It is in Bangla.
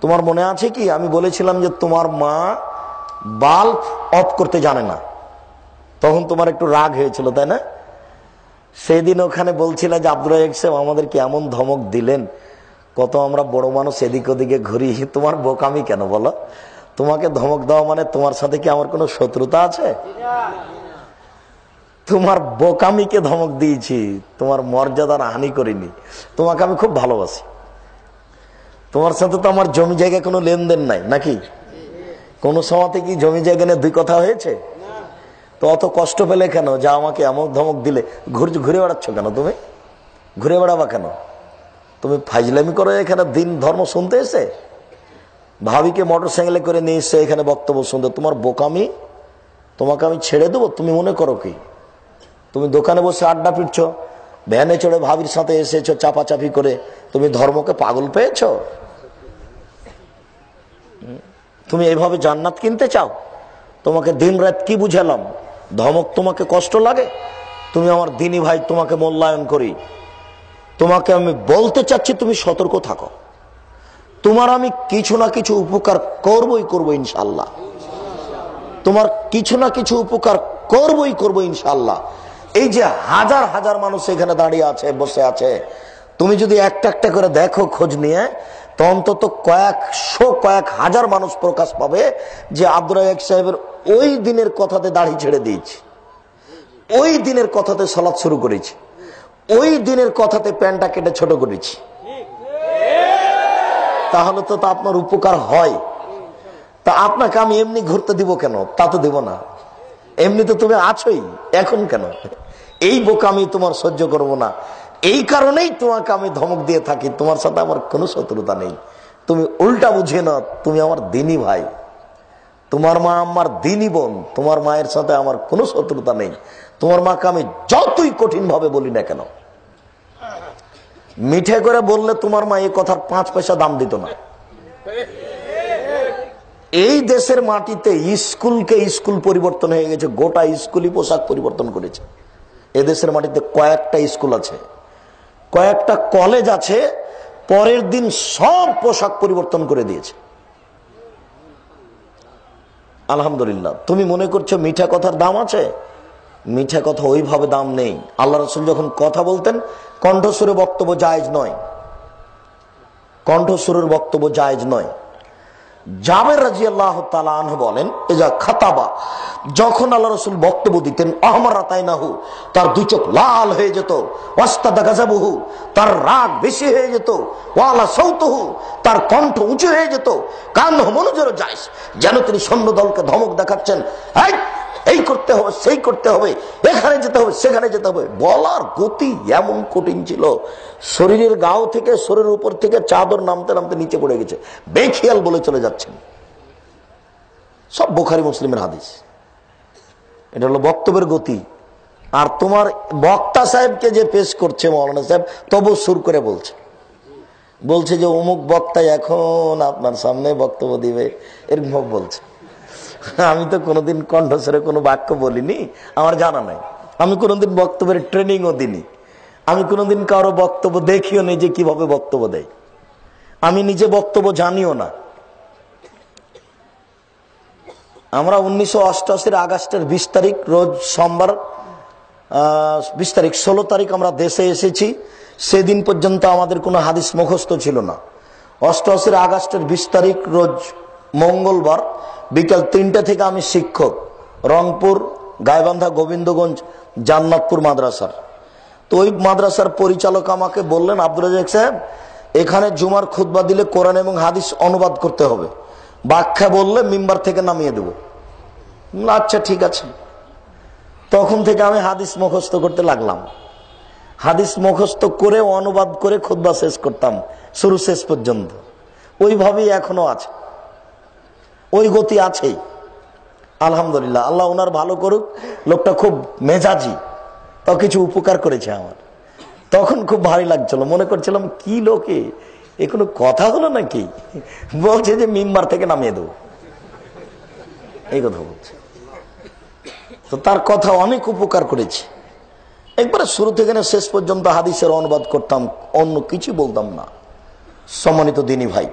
তোমার মনে আছে কি আমি বলেছিলাম যে তোমার মা বাল্ব অফ করতে জানে না, তখন তোমার একটু রাগ হয়েছিল তাই না? সেদিন ওখানে বলছিল যে আব্দুর রাজ্জাক সাহেব আমাদেরকে এমন ধমক দিলেন, কত আমরা বড় মানুষ এদিক ওদিকে ঘুরি, তোমার বোকামি কেন বলো? তোমাকে ধমক দেওয়া মানে তোমার সাথে কি আমার কোনো শত্রুতা আছে? তোমার বোকামিকে ধমক দিয়েছি, তোমার মর্যাদার হানি করিনি। তোমাকে আমি খুব ভালোবাসি, তোমার সাথে তো আমার জমি জায়গায় কোনো লেনদেন নাই নাকি? কোন সময়তে কি জমি জায়গা নিয়ে দুই কথা হয়েছে? তো অত কষ্ট পেলে কেন যা আমাকে এমন ধমক দিলে? ঘুরে বেড়াচ্ছ কেন? তুমি ঘুরে বেড়াবা কেন? তুমি ফাইজলামি করো এখানে দিন ধর্ম শুনতে এসে? ভাবিকে মোটর সাইকেলে করে নিয়ে এসে এখানে বক্তব্য শুনতে, তোমার বোকামি। তোমাকে আমি ছেড়ে দেবো তুমি মনে করো কি? তুমি দোকানে বসে আড্ডা পিটছ, ভ্যানে চড়ে ভাবির সাথে এসেছো চাপাচাপি করে, তুমি ধর্মকে পাগল পেয়েছ? তুমি এইভাবে জান্নাত কিনতে চাও? তোমাকে দিন রাত কি বুঝালাম? ধমক তোমাকে কষ্ট লাগে? তুমি আমার দিনী ভাই, তোমাকে মূল্যায়ন করি। তোমাকে আমি বলতে চাচ্ছি তুমি সতর্ক থাকো। তোমার আমি কিছু না কিছু উপকার করবই করবো ইনশাল্লাহ। তোমার কিছু না কিছু উপকার করবই করবো ইনশাল্লাহ। এই যে হাজার হাজার মানুষ এখানে দাঁড়িয়ে আছে, বসে আছে, তুমি যদি একটা একটা করে দেখো খোঁজ নিয়ে, তো অন্তত কয়েক হাজার মানুষ প্রকাশ পাবে যে আব্দুর রাজ্জাক সাহেবের ওই দিনের কথাতে দাড়ি ছেড়ে দিয়েছি, ওই দিনের কথাতে সালাত শুরু করেছি, ওই দিনের কথাতে প্যান্টটা কেটে ছোট করেছি। তাহলে তো আপনার উপকার হয়। তা আপনাকে আমি এমনি ঘুরতে দিব কেন? তা তো দেব না। এমনি তো তুমি আছোই, এখন কেন? এই বোকামি তোমার সহ্য করব না। এই কারণেই তোমাকে আমি ধমক দিয়ে থাকি। তোমার সাথে আমার কোনো শত্রুতা নেই। তুমি উল্টা বুঝে না, তুমি আমার দিনী ভাই, তোমার মা আমার দিনী বোন। তোমার মায়ের সাথে আমার কোনো শত্রুতা নেই। তোমার মাকে আমি যতই কঠিন ভাবে বলি না কেন, মিঠে করে বললে তোমার মা এই কথার 5 পয়সা দাম দিত না। এই দেশের মাটিতে স্কুলকে স্কুল পরিবর্তন হয়ে গেছে, গোটা স্কুলই পোশাক পরিবর্তন করেছে। এদেশের মাটিতে কয়েকটা স্কুল আছে, কয়েকটা কলেজ আছে, পরের দিন সব পোশাক পরিবর্তন করে দিয়েছে। আলহামদুলিল্লাহ। তুমি মনে করছো মিঠা কথার দাম আছে? মিঠা কথা ওইভাবে দাম নেই। আল্লাহ রাসূল যখন কথা বলতেন, কণ্ঠস্বরে বক্তব্য জায়েজ নয়, কণ্ঠস্বরের বক্তব্য জায়েজ নয়। জাবের রাদিয়াল্লাহু তাআলা আনহু বলেন, এজা খাতাবা, যখন আল্লাহ রাসূল বক্তব্য দিতেন, আহমারাতাইনাহু, তার দুই চোখ লাল হয়ে যেত, ওয়াস্তাদা গাযাবুহু, তার রাগ বেশি হয়ে যেত, ওয়ালা সাউতুহু, তার কণ্ঠ উঁচু হয়ে যেত, কান্নহু মনোজর জাইস, যেন তিনি সৈন্য দলকে ধমক দেখাচ্ছেন, এই করতে হবে, সেই করতে হবে, এখানে যেতে হবে, সেখানে যেতে হবে। বলার গতি এমন কঠিন ছিল, শরীরের গাও থেকে, শরীরের উপর থেকে চাদর নামতে নামতে নিচে পড়ে গেছে, বেখিয়াল বলে চলে যাচ্ছেন। সব বুখারী মুসলিমের হাদিস। এটা হলো বক্তব্যের গতি। আর তোমার বক্তা সাহেবকে যে পেশ করছে মাওলানা সাহেব, তবু সুর করে বলছে যে অমুক বক্তা এখন আপনার সামনে বক্তব্য দিবে, এরকম বলছে। আমি তো কোনোদিন কণ্ঠস্বরে কোনো বাক্য বলিনি, আমার জানা নাই। আমি কোনোদিন বক্তব্যের ট্রেনিংও দিইনি। আমি কোনোদিন কারো বক্তব্য দেখিও নি যে কিভাবে বক্তব্য দেয়। আমি নিজে বক্তব্য জানিও না। আমরা 1988 আগস্টের 20 তারিখ রোজ সোমবার, 20 তারিখ 16 তারিখ আমরা দেশে এসেছি। সেদিন পর্যন্ত আমাদের কোনো হাদিস মুখস্থ ছিল না। 88 আগস্টের 20 তারিখ রোজ মঙ্গলবার বিকাল 3টা থেকে আমি শিক্ষক, রংপুর গাইবান্ধা গোবিন্দগঞ্জ জান্নাতপুর মাদ্রাসার। তো ওই মাদ্রাসার পরিচালক আমাকে বললেন, আব্দুর রাজ্জাক সাহেব, এখানে জুমার খুতবা দিলে কোরআন এবং হাদিস অনুবাদ করতে হবে, ব্যাখ্যা বললে মিম্বার থেকে নামিয়ে দেব। আচ্ছা ঠিক আছে। তখন থেকে আমি হাদিস মুখস্থ করতে লাগলাম। হাদিস মুখস্থ করে অনুবাদ করে খুতবা শেষ করতাম, শুরু শেষ পর্যন্ত। ওইভাবেই এখনো আছে, ওই গতি আছেই। আলহামদুলিল্লাহ, আল্লাহ ওনার ভালো করুক। লোকটা খুব মেজাজি, তাও কিছু উপকার করেছে আমার। তখন খুব ভারী লাগছিল, মনে করছিলাম কি লোকে, এ কোনো কথা হলো নাকি? বলছে যে মিম্বার থেকে নামিয়ে দেবো, এই কথা বলছে। তো তার কথা অনেক উপকার করেছে। একবারে শুরু থেকে শেষ পর্যন্ত হাদিসের অনুবাদ করতাম, অন্য কিছু বলতাম না। সম্মানিত দিনী ভাই,